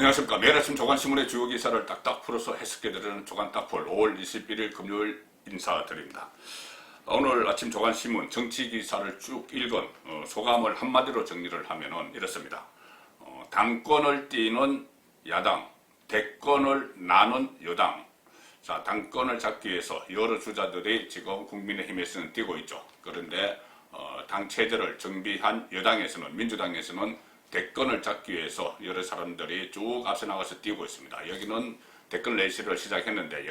안녕하십니까. 매일 아침 조간신문의 주요 기사를 딱딱 풀어서 해석해드리는 조간딱풀 5월 21일 금요일 인사드립니다. 오늘 아침 조간신문 정치 기사를 쭉 읽은 소감을 한마디로 정리를 하면은 이렇습니다. 당권을 띄는 야당, 대권을 나눈 여당. 자, 당권을 잡기 위해서 여러 주자들이 지금 국민의힘에서는 뛰고 있죠. 그런데 당 체제를 정비한 여당에서는, 민주당에서는 대권을 잡기 위해서 여러 사람들이 쭉 앞서 나가서 뛰고 있습니다. 여기는 대권 레이스를 시작했는데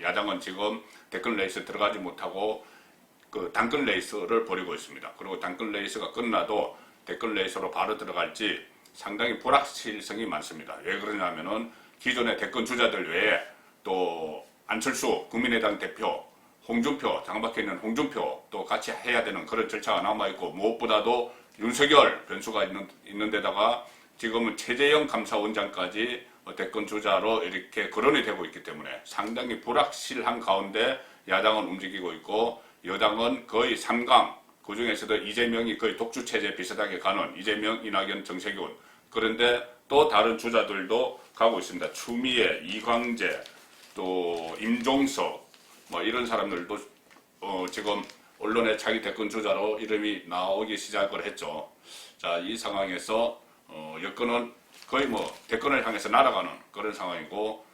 야당은 지금 대권 레이스 들어가지 못하고 그 당권 레이스를 벌이고 있습니다. 그리고 당권 레이스가 끝나도 대권 레이스로 바로 들어갈지 상당히 불확실성이 많습니다. 왜 그러냐면은 기존의 대권 주자들 외에 또 안철수 국민의당 대표, 홍준표, 장박해 있는 홍준표 또 같이 해야 되는 그런 절차가 남아있고, 무엇보다도 윤석열 변수가 있는 데다가 지금은 최재형 감사원장까지 대권 주자로 이렇게 거론이 되고 있기 때문에 상당히 불확실한 가운데 야당은 움직이고 있고, 여당은 거의 3강, 그 중에서도 이재명이 거의 독주체제 비슷하게 가는 이재명, 이낙연, 정세균. 그런데 또 다른 주자들도 가고 있습니다. 추미애, 이광재, 또 임종석, 뭐 이런 사람들도 지금 언론에 자기 대권 주자로 이름이 나오기 시작을 했죠. 자, 이 상황에서 여권은 거의 뭐 대권을 향해서 날아가는 그런 상황이고,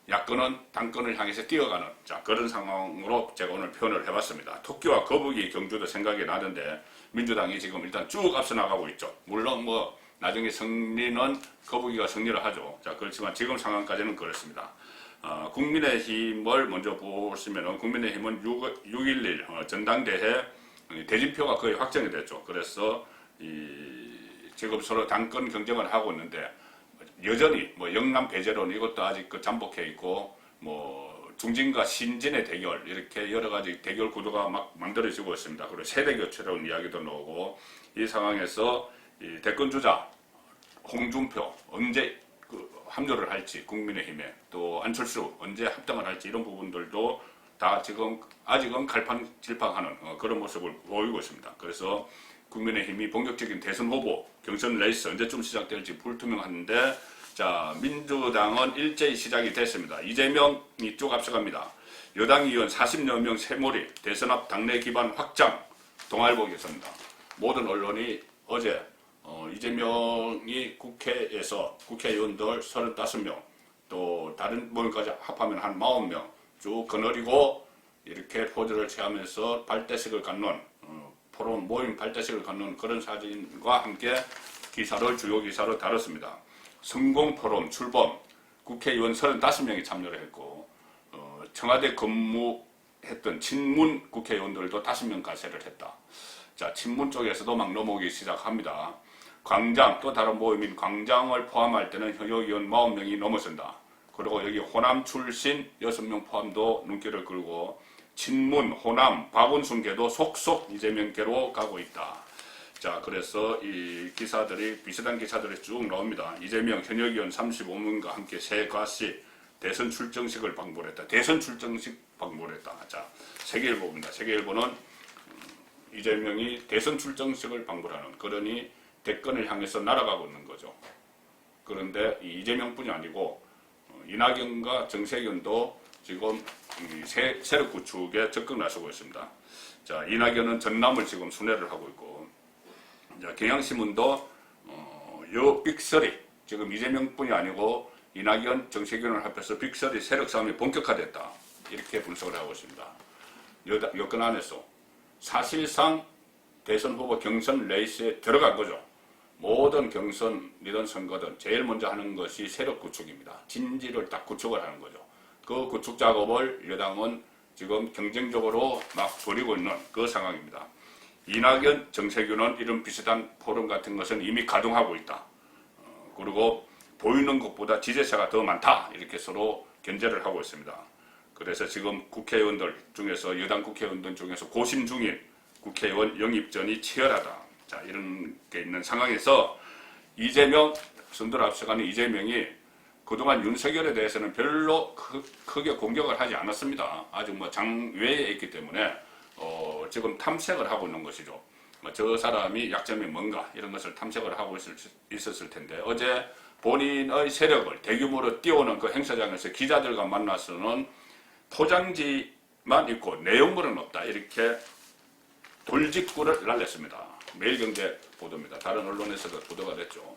야권은 당권을 향해서 뛰어가는 그런 상황으로 제가 오늘 표현을 해봤습니다. 토끼와 거북이 경주도 생각이 나는데 민주당이 지금 일단 쭉 앞서 나가고 있죠. 물론 뭐 나중에 승리는 거북이가 승리를 하죠. 자, 그렇지만 지금 상황까지는 그렇습니다. 국민의힘을 먼저 보시면은 국민의힘은 6.11 전당대회 대진표가 거의 확정이 됐죠. 그래서 지금 서로 당권 경쟁을 하고 있는데 여전히 뭐 영남 배제론 이것도 아직 잠복해 있고, 뭐 중진과 신진의 대결, 이렇게 여러 가지 대결 구도가 막 만들어지고 있습니다. 그리고 세대 교체론 이야기도 나오고, 이 상황에서 이 대권 주자 홍준표 언제 합류를 할지, 국민의힘에 또 안철수 언제 합당을 할지, 이런 부분들도 다 지금 아직은 갈팡질팡하는 그런 모습을 보이고 있습니다. 그래서 국민의힘이 본격적인 대선 후보 경선 레이스 언제쯤 시작될지 불투명한데, 자, 민주당은 일제히 시작이 됐습니다. 이재명이 쭉 앞서갑니다. 여당 의원 40여 명 세몰이, 대선 앞 당내 기반 확장. 동아일보 기사입니다. 모든 언론이 어제 이재명이 국회에서 국회의원들 35명, 또 다른 모임까지 합하면 한 40명 쭉 거느리고 이렇게 포즈를 취하면서 발대식을 갖는 포럼 모임 발대식을 갖는 그런 사진과 함께 주요 기사로 다뤘습니다. 성공 포럼 출범, 국회의원 35명이 참여를 했고, 청와대 근무했던 친문 국회의원들도 5명 가세를 했다. 자, 친문 쪽에서도 막 넘어오기 시작합니다. 광장, 또 다른 모임인 광장을 포함할 때는 현역 의원 40명이 넘어선다. 그리고 여기 호남 출신 6명 포함도 눈길을 끌고, 친문, 호남, 박원순계도 속속 이재명계로 가고 있다. 자, 그래서 이 기사들이, 비슷한 기사들이 쭉 나옵니다. 이재명 현역 의원 35명과 함께 새과시 대선 출정식을 방불했다. 대선 출정식 방불했다. 자, 세계일보입니다. 세계일보는 이재명이 대선 출정식을 방불하는, 그러니 대권을 향해서 날아가고 있는 거죠. 그런데 이재명뿐이 아니고 이낙연과 정세균도 지금 세력 구축에 적극 나서고 있습니다. 자, 이낙연은 전남을 지금 순회를 하고 있고, 자, 경향신문도 요 빅3, 지금 이재명뿐이 아니고 이낙연, 정세균을 합해서 빅3 세력 싸움이 본격화됐다. 이렇게 분석을 하고 있습니다. 여권 안에서 사실상 대선 후보 경선 레이스에 들어간 거죠. 모든 경선이든 선거든 제일 먼저 하는 것이 세력 구축입니다. 진지를 딱 구축을 하는 거죠. 그 구축 작업을 여당은 지금 경쟁적으로 막 벌이고 있는 그 상황입니다. 이낙연, 정세균은 이런 비슷한 포럼 같은 것은 이미 가동하고 있다. 그리고 보이는 것보다 지지자가 더 많다. 이렇게 서로 견제를 하고 있습니다. 그래서 지금 국회의원들 중에서, 여당 국회의원들 중에서 고심 중인 국회의원 영입전이 치열하다. 자, 이런 게 있는 상황에서 이재명, 선두를 앞서가는 이재명이 그동안 윤석열에 대해서는 별로 크게 공격을 하지 않았습니다. 아직 뭐 장외에 있기 때문에 지금 탐색을 하고 있는 것이죠. 저 사람이 약점이 뭔가 이런 것을 탐색을 하고 있었을 텐데 어제 본인의 세력을 대규모로 띄우는 그 행사장에서 기자들과 만나서는 포장지만 있고 내용물은 없다 이렇게 돌직구를 날렸습니다. 매일경제 보도입니다. 다른 언론에서도 보도가 됐죠.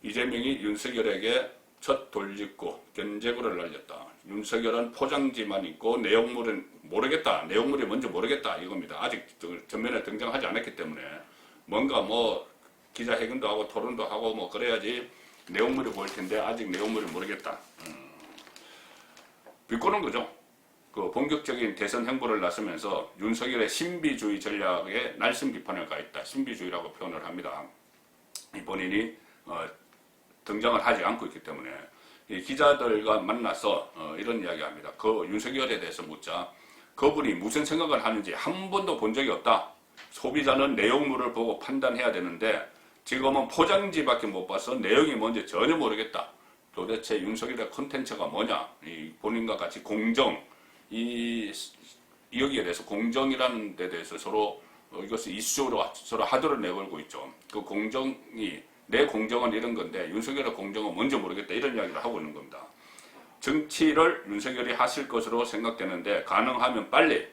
이재명이 윤석열에게 첫 돌직구, 견제구를 날렸다. 윤석열은 포장지만 있고 내용물은 모르겠다. 내용물이 뭔지 모르겠다 이겁니다. 아직 전면에 등장하지 않았기 때문에 뭔가 뭐 기자회견도 하고 토론도 하고 뭐 그래야지 내용물이 보일 텐데 아직 내용물이 모르겠다. 비꼬는 거죠. 그 본격적인 대선 행보를 나서면서 윤석열의 신비주의 전략에 날씬 비판을 가했다. 신비주의라고 표현을 합니다. 본인이 등장을 하지 않고 있기 때문에 이 기자들과 만나서 이런 이야기합니다. 그 윤석열에 대해서 묻자 그분이 무슨 생각을 하는지 한 번도 본 적이 없다. 소비자는 내용물을 보고 판단해야 되는데 지금은 포장지밖에 못 봐서 내용이 뭔지 전혀 모르겠다. 도대체 윤석열의 콘텐츠가 뭐냐. 이 본인과 같이 공정 여기에 대해서 공정이라는 데 대해서 서로 이것을 이슈로 서로 하도를 내걸고 있죠. 그 공정이 내 공정은 이런 건데 윤석열의 공정은 뭔지 모르겠다 이런 이야기를 하고 있는 겁니다. 정치를 윤석열이 하실 것으로 생각되는데 가능하면 빨리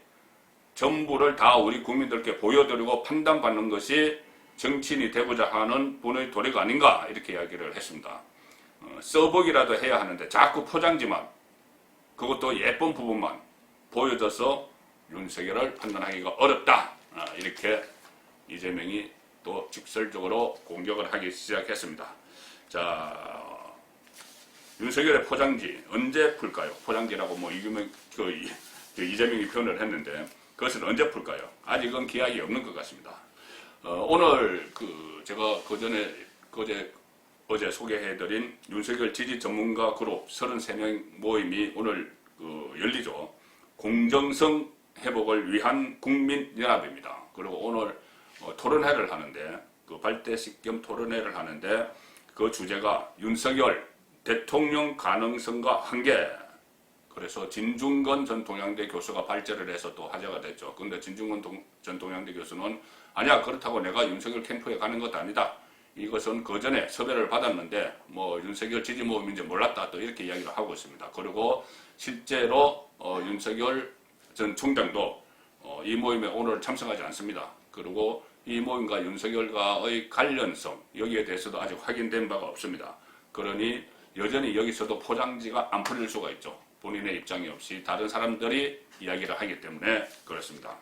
전부를 다 우리 국민들께 보여드리고 판단받는 것이 정치인이 되고자 하는 분의 도리가 아닌가 이렇게 이야기를 했습니다. 써보기라도 해야 하는데 자꾸 포장지만 그것도 예쁜 부분만 보여줘서 윤석열을 판단하기가 어렵다. 이렇게 이재명이 또 직설적으로 공격을 하기 시작했습니다. 자, 윤석열의 포장지 언제 풀까요? 포장지라고 뭐 이재명이 표현을 했는데 그것을 언제 풀까요? 아직은 기약이 없는 것 같습니다. 오늘 제가 어제 소개해드린 윤석열 지지 전문가 그룹 33명 모임이 오늘 열리죠. 공정성 회복을 위한 국민연합입니다. 그리고 오늘 토론회를 하는데 발대식 겸 토론회를 하는데 그 주제가 윤석열 대통령 가능성과 한계. 그래서 진중권 전 동양대 교수가 발제를 해서 또 화제가 됐죠. 그런데 진중권 전 동양대 교수는 아니야 그렇다고 내가 윤석열 캠프에 가는 것도 아니다. 이것은 그 전에 섭외를 받았는데 뭐 윤석열 지지 모임인지 몰랐다 또 이렇게 이야기를 하고 있습니다. 그리고 실제로 윤석열 전 총장도 이 모임에 오늘 참석하지 않습니다. 그리고 이 모임과 윤석열과의 관련성 여기에 대해서도 아직 확인된 바가 없습니다. 그러니 여전히 여기서도 포장지가 안 풀릴 수가 있죠. 본인의 입장이 없이 다른 사람들이 이야기를 하기 때문에 그렇습니다.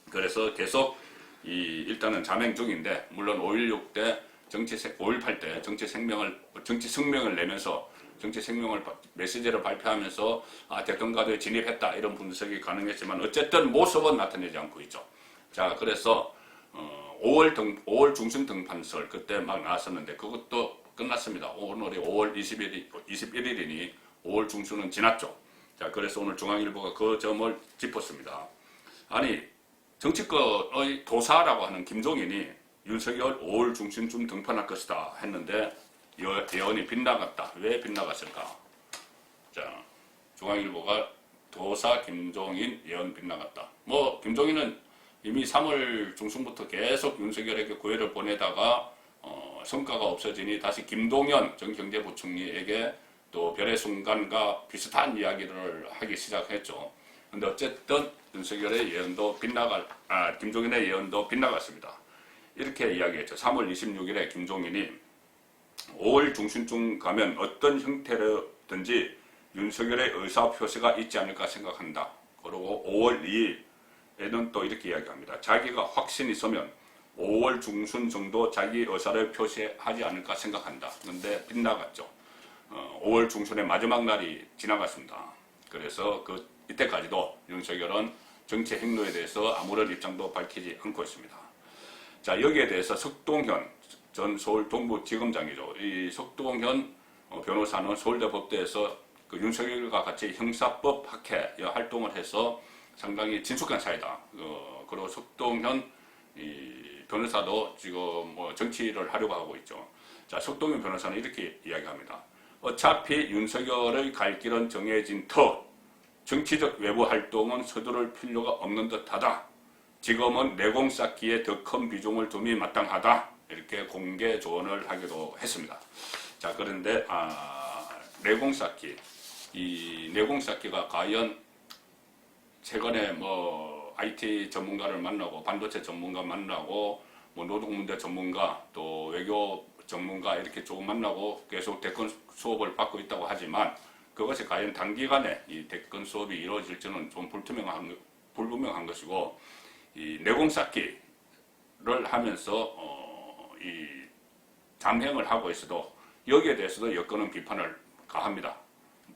그래서 계속 일단은 자맹 중인데 물론 5.16 때 5.18 때 정치 성명을 내면서 정치 생명을 메시지를 발표하면서 대통령과도에 진입했다 이런 분석이 가능했지만 어쨌든 모습은 나타내지 않고 있죠. 자 그래서 5월 중순 등판설 그때 막 나왔었는데 그것도 끝났습니다. 오늘이 5월 21일이니 5월 중순은 지났죠. 자 그래서 오늘 중앙일보가 그 점을 짚었습니다. 아니 정치권의 도사라고 하는 김종인이 윤석열 5월 중순쯤 등판할 것이다 했는데 예언이 빗나갔다. 왜 빗나갔을까? 자, 중앙일보가 도사 김종인 예언 빗나갔다. 뭐 김종인은 이미 3월 중순부터 계속 윤석열에게 고해를 보내다가 성과가 없어지니 다시 김동연 전 경제부총리에게 또 별의 순간과 비슷한 이야기를 하기 시작했죠. 근데 어쨌든 윤석열의 예언도 김종인의 예언도 빗나갔습니다. 이렇게 이야기했죠. 3월 26일에 김종인이 5월 중순쯤 가면 어떤 형태로든지 윤석열의 의사표시가 있지 않을까 생각한다. 그리고 5월 2일에는 또 이렇게 이야기합니다. 자기가 확신이 서면 5월 중순 정도 자기 의사를 표시하지 않을까 생각한다. 그런데 빗나갔죠. 5월 중순의 마지막 날이 지나갔습니다. 그래서 이때까지도 윤석열은 정치 행로에 대해서 아무런 입장도 밝히지 않고 있습니다. 자 여기에 대해서 석동현 전 서울 동부지검장이죠. 이 석동현 변호사는 서울대 법대에서 그 윤석열과 같이 형사법 학회 활동을 해서 상당히 친숙한 사이다. 그리고 석동현 변호사도 지금 뭐 정치를 하려고 하고 있죠. 자 석동현 변호사는 이렇게 이야기합니다. 어차피 윤석열의 갈 길은 정해진 터 정치적 외부 활동은 서두를 필요가 없는 듯하다. 지금은 내공 쌓기에 더 큰 비중을 둠이 마땅하다. 이렇게 공개 조언을 하기도 했습니다. 자, 그런데 내공 쌓기, 이 내공 쌓기가 과연 최근에 뭐 IT 전문가를 만나고 반도체 전문가 만나고 뭐 노동문제 전문가 또 외교 전문가 이렇게 조금 만나고 계속 대권 수업을 받고 있다고 하지만 그것이 과연 단기간에 이 대권 수업이 이루어질지는 좀 불분명한 것이고, 이 내공 쌓기를 하면서 이 잠행을 하고 있어도 여기에 대해서도 여권은 비판을 가합니다.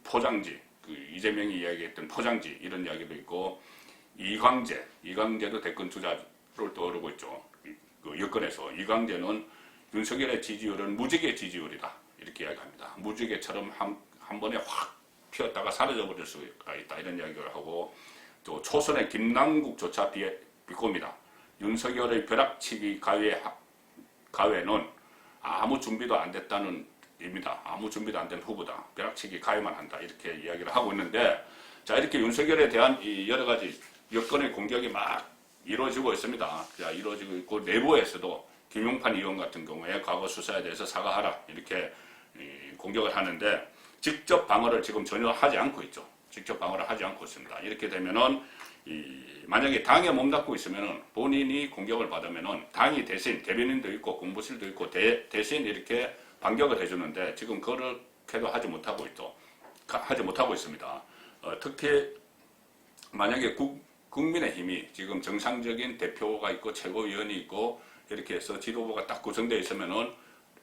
포장지, 그 이재명이 이야기했던 포장지 이런 이야기도 있고, 이광재도 대권 주자로 떠오르고 있죠. 그 여권에서 이광재는 윤석열의 지지율은 무지개 지지율이다 이렇게 이야기합니다. 무지개처럼 한 번에 확 피었다가 사라져버릴 수가 있다 이런 이야기를 하고, 또 초선의 김남국조차 비꼽니다. 윤석열의 벼락치기 가외는 아무 준비도 안 됐다는 입니다. 아무 준비도 안 된 후보다. 벼락치기 가외만 한다 이렇게 이야기를 하고 있는데, 자, 이렇게 윤석열에 대한 이 여러 가지 여권의 공격이 막 이루어지고 있습니다. 자, 이루어지고 있고, 내부에서도 김용판 의원 같은 경우에 과거 수사에 대해서 사과하라 이렇게 공격을 하는데, 직접 방어를 지금 전혀 하지 않고 있죠. 직접 방어를 하지 않고 있습니다. 이렇게 되면은 만약에 당에 몸담고 있으면은 본인이 공격을 받으면은 당이 대신 대변인도 있고 공보실도 있고 대신 이렇게 반격을 해주는데, 지금 그렇게도 하지 못하고 있습니다. 특히 만약에 국민의힘이 지금 정상적인 대표가 있고 최고위원이 있고 이렇게 해서 지도부가 딱 구성되어 있으면은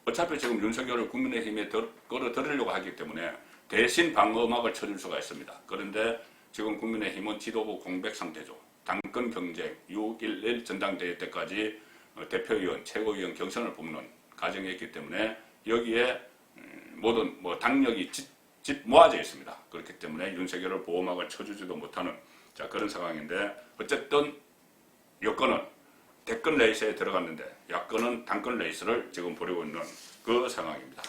어차피 지금 윤석열을 국민의힘에 끌어들이려고 하기 때문에 대신 방어막을 쳐줄 수가 있습니다. 그런데 지금 국민의힘은 지도부 공백 상태죠. 당권 경쟁, 6.11 전당대회 때까지 대표위원, 최고위원 경선을 뽑는 과정이 있기 때문에 여기에 모든 당력이 모아져 있습니다. 그렇기 때문에 윤석열을 보호막을 쳐주지도 못하는, 자, 그런 상황인데, 어쨌든 여권은 대권 레이스에 들어갔는데 야권은 당권 레이스를 지금 벌이고 있는 그 상황입니다.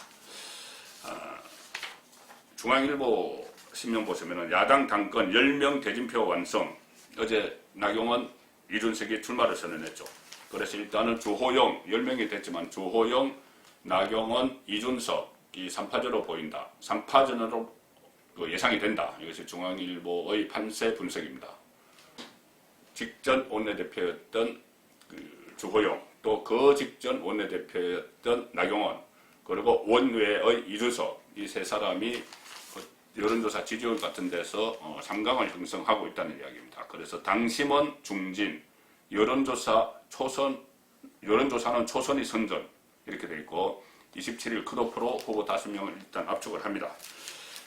중앙일보 신문 보시면은 야당 당권 10명 대진표 완성. 어제 나경원, 이준석이 출마를 선언했죠. 그래서 일단은 주호영 10명이 됐지만 주호영, 나경원, 이준석 이 3파전으로 보인다. 3파전으로 예상이 된다. 이것이 중앙일보의 판세 분석입니다. 직전 원내대표였던 주호영, 또 그 직전 원내대표였던 나경원, 그리고 원외의 이준석, 이 세 사람이 여론조사 지지율 같은 데서 3강을 형성하고 있다는 이야기입니다. 그래서 당심은 중진, 여론조사는 초선이 선전 이렇게 돼 있고, 27일 컷오프로 후보 5명을 일단 압축을 합니다.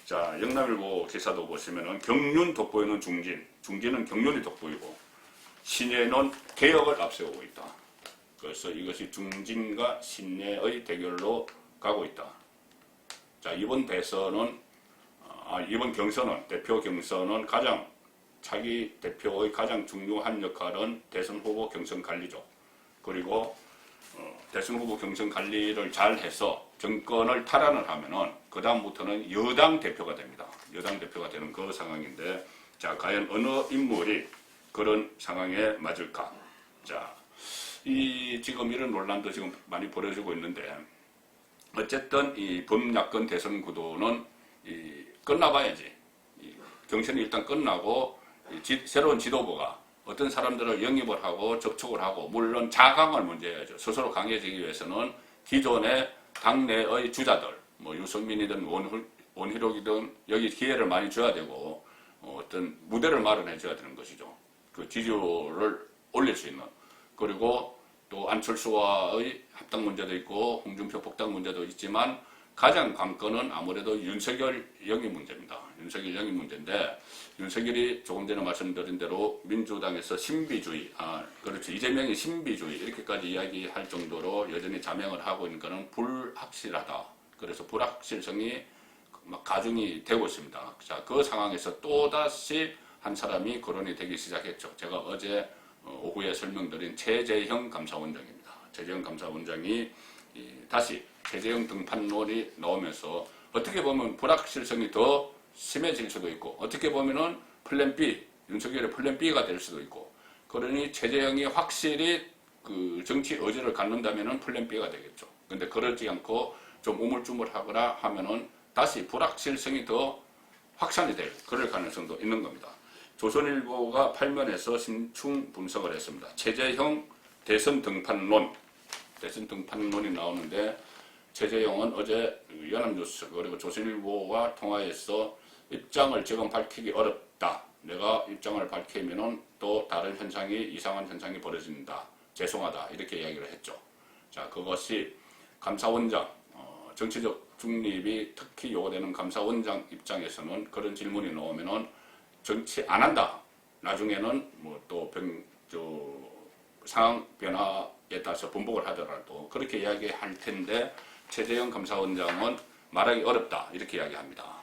자, 영남일보 기사도 보시면은 경륜 돋보이는 중진은 경륜이 돋보이고 신예는 개혁을 앞세우고 있다. 그래서 이것이 중진과 신예의 대결로 가고 있다. 자, 이번 경선은, 대표 경선은 차기 대표의 가장 중요한 역할은 대선 후보 경선 관리죠. 그리고 대선 후보 경선 관리를 잘 해서 정권을 탈환을 하면은 그 다음부터는 여당 대표가 됩니다. 여당 대표가 되는 그 상황인데, 자, 과연 어느 인물이 그런 상황에 맞을까? 자, 지금 이런 논란도 지금 많이 벌어지고 있는데, 어쨌든 이 범야권 대선 구도는 끝나봐야지. 경선이 일단 끝나고 새로운 지도부가 어떤 사람들을 영입을 하고 접촉을 하고, 물론 자강을 먼저 해야죠. 스스로 강해지기 위해서는 기존의 당내의 주자들, 유승민이든 원희룡이든 여기 기회를 많이 줘야 되고, 어떤 무대를 마련해 줘야 되는 것이죠. 그 지지율을 올릴 수 있는. 그리고 또 안철수와의 합당 문제도 있고 홍준표 폭당 문제도 있지만 가장 관건은 아무래도 윤석열 영입 문제입니다. 윤석열 영입 문제인데, 윤석열이 조금 전에 말씀드린 대로 민주당에서 신비주의, 그렇죠, 이재명이 신비주의 이렇게까지 이야기할 정도로 여전히 자명을 하고 있는 것은 불확실하다. 그래서 불확실성이 막 가중이 되고 있습니다. 자, 그 상황에서 또다시 한 사람이 거론이 되기 시작했죠. 제가 어제 오후에 설명드린 최재형 감사원장입니다. 최재형 감사원장이 다시 최재형 등판론이 나오면서 어떻게 보면 불확실성이 더 심해질 수도 있고, 어떻게 보면은 플랜 B, 윤석열의 플랜 B가 될 수도 있고, 그러니 최재형이 확실히 그 정치 의지를 갖는다면은 플랜 B가 되겠죠. 근데 그러지 않고 좀 우물쭈물하거나 하면은 다시 불확실성이 더 확산이 될 그럴 가능성도 있는 겁니다. 조선일보가 8면에서 심층 분석을 했습니다. 최재형 대선 등판론이 나오는데 최재형은 어제 연합뉴스 그리고 조선일보와 통화해서 입장을 지금 밝히기 어렵다. 내가 입장을 밝히면은 또 다른 현상이 이상한 현상이 벌어진다. 죄송하다. 이렇게 이야기를 했죠. 자, 그것이 감사원장 정치적 중립이 특히 요구되는 감사원장 입장에서는 그런 질문이 나오면은 정치 안 한다. 나중에는 뭐 또 상황 변화에 따라서 번복을 하더라도 그렇게 이야기할 텐데 최재형 감사원장은 말하기 어렵다. 이렇게 이야기합니다.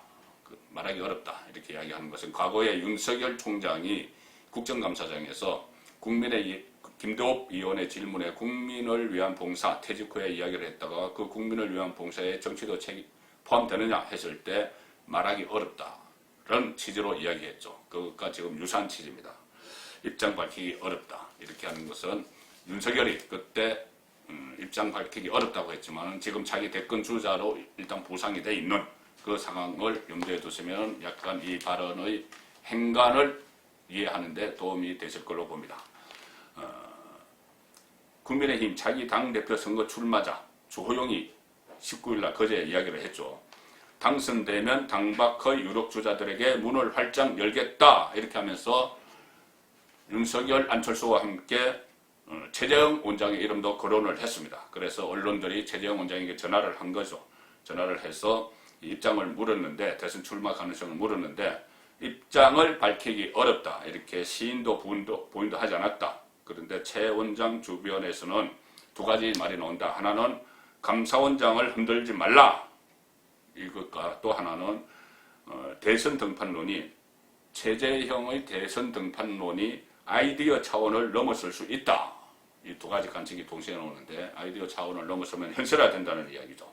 말하기 어렵다. 이렇게 이야기하는 것은 과거에 윤석열 총장이 국정감사장에서 국민의 김도읍 의원의 질문에 국민을 위한 봉사, 퇴직 후에 이야기를 했다가 그 국민을 위한 봉사에 정치도 포함되느냐 했을 때 말하기 어렵다라는 취지로 이야기했죠. 그것과 지금 유사한 취지입니다. 입장 밝히기 어렵다. 이렇게 하는 것은 윤석열이 그때 입장 밝히기 어렵다고 했지만 지금 자기 대권 주자로 일단 보상이 돼 있는 그 상황을 염두에 두시면 약간 이 발언의 행간을 이해하는 데 도움이 되실 걸로 봅니다. 국민의힘 자기 당대표 선거 출마자 주호영이 19일날 그제 이야기를 했죠. 당선되면 당박의 유력주자들에게 문을 활짝 열겠다. 이렇게 하면서 윤석열, 안철수와 함께 최재형 원장의 이름도 거론을 했습니다. 그래서 언론들이 최재형 원장에게 전화를 한 거죠. 전화를 해서 입장을 물었는데 대선 출마 가능성을 물었는데 입장을 밝히기 어렵다. 이렇게 시인도 부인도 하지 않았다. 그런데 최 원장 주변에서는 두 가지 말이 나온다. 하나는 감사원장을 흔들지 말라. 이것과 또 하나는 대선 등판론이 최재형의 대선 등판론이 아이디어 차원을 넘어설 수 있다. 이 두 가지 관측이 동시에 나오는데 아이디어 차원을 넘어서면 현실화된다는 이야기죠.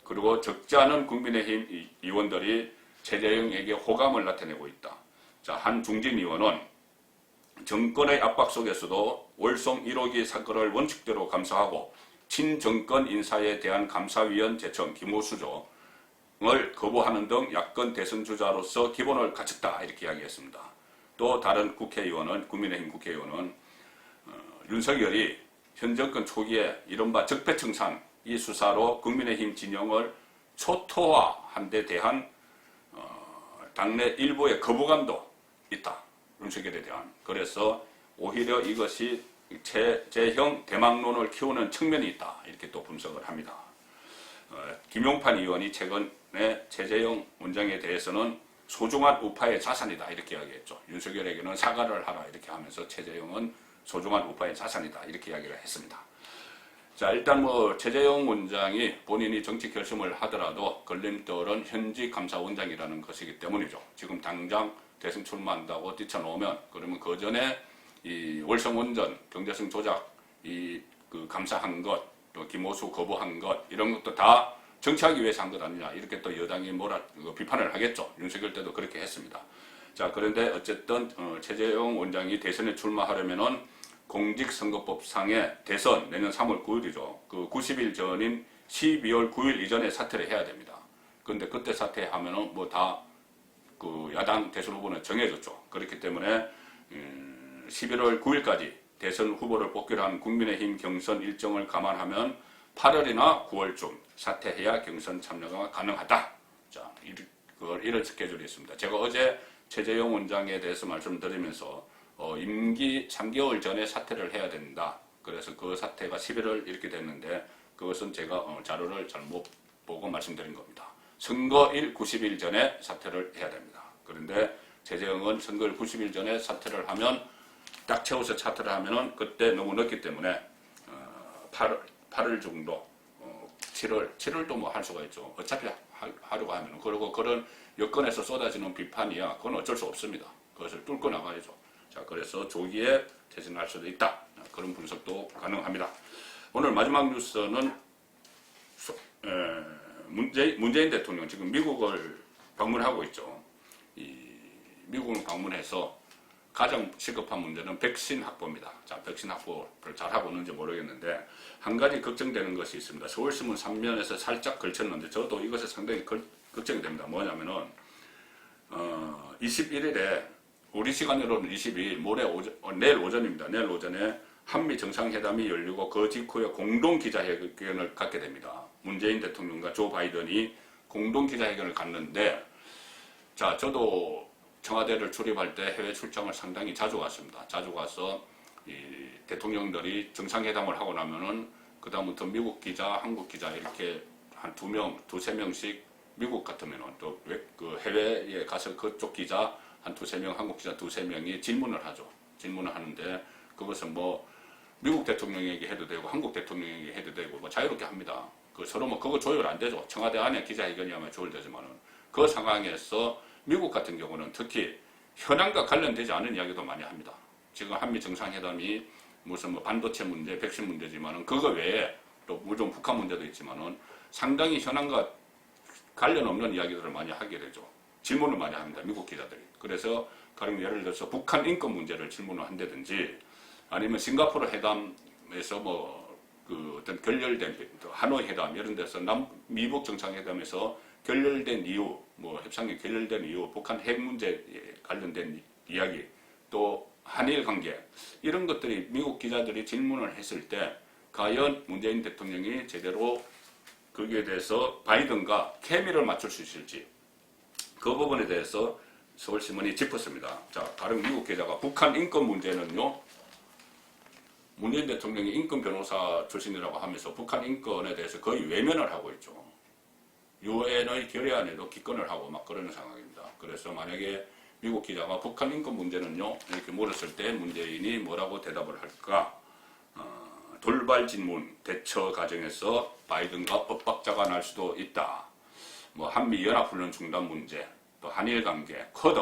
그리고 적지 않은 국민의힘 의원들이 최재형에게 호감을 나타내고 있다. 자, 한 중진 의원은 정권의 압박 속에서도 월성 1호기 사건을 원칙대로 감사하고 친정권 인사에 대한 감사위원 제청 김호수조를 거부하는 등 야권 대선 주자로서 기본을 갖췄다. 이렇게 이야기했습니다. 또 다른 국회의원은 국민의힘 국회의원은 윤석열이 현 정권 초기에 이른바 적폐청산 이 수사로 국민의힘 진영을 초토화한 데 대한 당내 일부의 거부감도 있다. 윤석열에 대한. 그래서 오히려 이것이 최재형 대망론을 키우는 측면이 있다. 이렇게 또 분석을 합니다. 김용판 의원이 최근에 최재형 원장에 대해서는 소중한 우파의 자산이다. 이렇게 이야기했죠. 윤석열에게는 사과를 하라. 이렇게 하면서 최재형은 소중한 우파의 자산이다. 이렇게 이야기를 했습니다. 자, 일단 최재형 원장이 본인이 정치 결심을 하더라도 걸림돌은 현직 감사원장이라는 것이기 때문이죠. 지금 당장 대선 출마한다고 뛰쳐놓으면 그러면 그 전에 이 월성 원전 경제성 조작 그 감사한 것, 또 김호수 거부한 것 이런 것도 다 정치하기 위해서 한 것 아니냐 이렇게 또 여당이 비판을 하겠죠. 윤석열 때도 그렇게 했습니다. 자, 그런데 어쨌든 최재형 원장이 대선에 출마하려면은 공직선거법상의 대선 내년 3월 9일이죠. 그 90일 전인 12월 9일 이전에 사퇴를 해야 됩니다. 그런데 그때 사퇴하면은 그 야당 대선 후보는 정해졌죠. 그렇기 때문에 11월 9일까지 대선 후보를 뽑기로 한 국민의힘 경선 일정을 감안하면 8월이나 9월쯤 사퇴해야 경선 참여가 가능하다. 자, 이런 스케줄이 있습니다. 제가 어제 최재형 원장에 대해서 말씀드리면서 임기 3개월 전에 사퇴를 해야 된다. 그래서 그 사퇴가 11월 이렇게 됐는데 그것은 제가 자료를 잘못 보고 말씀드린 겁니다. 선거일 90일 전에 사퇴를 해야 됩니다. 그런데 최재형은 선거일 90일 전에 사퇴를 하면 딱 채워서 사퇴를 하면은 그때 너무 늦기 때문에 8월 정도 7월도 할 수가 있죠. 어차피 하려고 하면 그리고 그런 여건에서 쏟아지는 비판이야 그건 어쩔 수 없습니다. 그것을 뚫고 나가야죠. 자, 그래서 조기에 퇴진할 수도 있다. 그런 분석도 가능합니다. 오늘 마지막 뉴스는 문재인 대통령 지금 미국을 방문하고 있죠. 미국을 방문해서 가장 시급한 문제는 백신 확보입니다. 자, 백신 확보를 잘하고 있는지 모르겠는데 한 가지 걱정되는 것이 있습니다. 서울신문 3면에서 살짝 걸쳤는데 저도 이것에 상당히 걱정이 됩니다. 뭐냐면은 21일에 우리 시간으로는 22일 내일 오전입니다. 내일 오전에 한미 정상회담이 열리고 그 직후에 공동 기자회견을 갖게 됩니다. 문재인 대통령과 조 바이든이 공동 기자회견을 갖는데, 자, 저도 청와대를 출입할 때 해외 출장을 상당히 자주 갔습니다. 자주 가서 이 대통령들이 정상회담을 하고 나면은 그 다음부터 미국 기자, 한국 기자 이렇게 한 2명, 2~3명씩 미국 같으면은 또 그 해외에 가서 그쪽 기자 한 2~3명, 한국 기자 2~3명이 질문을 하죠. 질문을 하는데 그것은 뭐 미국 대통령에게 해도 되고 한국 대통령에게 해도 되고 뭐 자유롭게 합니다. 그 서로 뭐 그거 조율 안 되죠. 청와대 안에 기자회견이야말로 조율되지만은 그 상황에서 미국 같은 경우는 특히 현안과 관련되지 않은 이야기도 많이 합니다. 지금 한미 정상회담이 무슨 뭐 반도체 문제, 백신 문제지만은 그거 외에 또 물론 북한 문제도 있지만은 상당히 현안과 관련 없는 이야기들을 많이 하게 되죠. 질문을 많이 합니다. 미국 기자들이. 그래서 가령 예를 들어서 북한 인권 문제를 질문을 한다든지 아니면 싱가포르 회담에서 뭐 그 어떤 결렬된 하노이 회담 이런 데서 미북 정상회담에서 결렬된 이유, 뭐 협상이 결렬된 이유, 북한 핵 문제에 관련된 이야기, 또 한일 관계 이런 것들이 미국 기자들이 질문을 했을 때 과연 문재인 대통령이 제대로 거기에 대해서 바이든과 케미를 맞출 수 있을지 그 부분에 대해서 서울신문이 짚었습니다. 자, 다른 미국 기자가 북한 인권 문제는요, 문재인 대통령이 인권 변호사 출신이라고 하면서 북한 인권에 대해서 거의 외면을 하고 있죠. 유엔의 결의안에도 기권을 하고 막 그러는 상황입니다. 그래서 만약에 미국 기자가 북한 인권 문제는요 이렇게 물었을 때 문재인이 뭐라고 대답을 할까? 돌발 질문 대처 과정에서 바이든과 엇박자가 날 수도 있다. 뭐 한미 연합훈련 중단 문제, 또 한일 관계, 쿼드,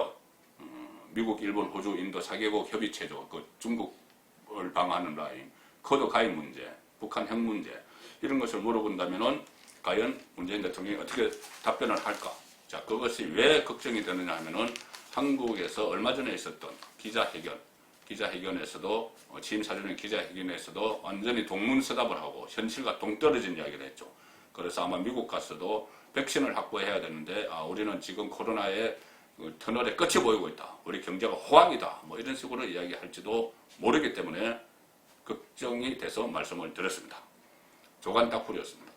미국, 일본, 호주, 인도 4개국 협의체죠. 그 중국을 방어하는 라인, 쿼드 가입 문제, 북한 핵 문제 이런 것을 물어본다면은 과연 문재인 대통령이 어떻게 답변을 할까? 자, 그것이 왜 걱정이 되느냐 하면은 한국에서 얼마 전에 있었던 기자회견에서도 취임 사전의 기자회견에서도 완전히 동문서답을 하고 현실과 동떨어진 이야기를 했죠. 그래서 아마 미국 가서도 백신을 확보해야 되는데 우리는 지금 코로나의 터널의 끝이 보이고 있다. 우리 경제가 호황이다. 뭐 이런 식으로 이야기할지도 모르기 때문에 걱정이 돼서 말씀을 드렸습니다. 조간 딱풀이었습니다.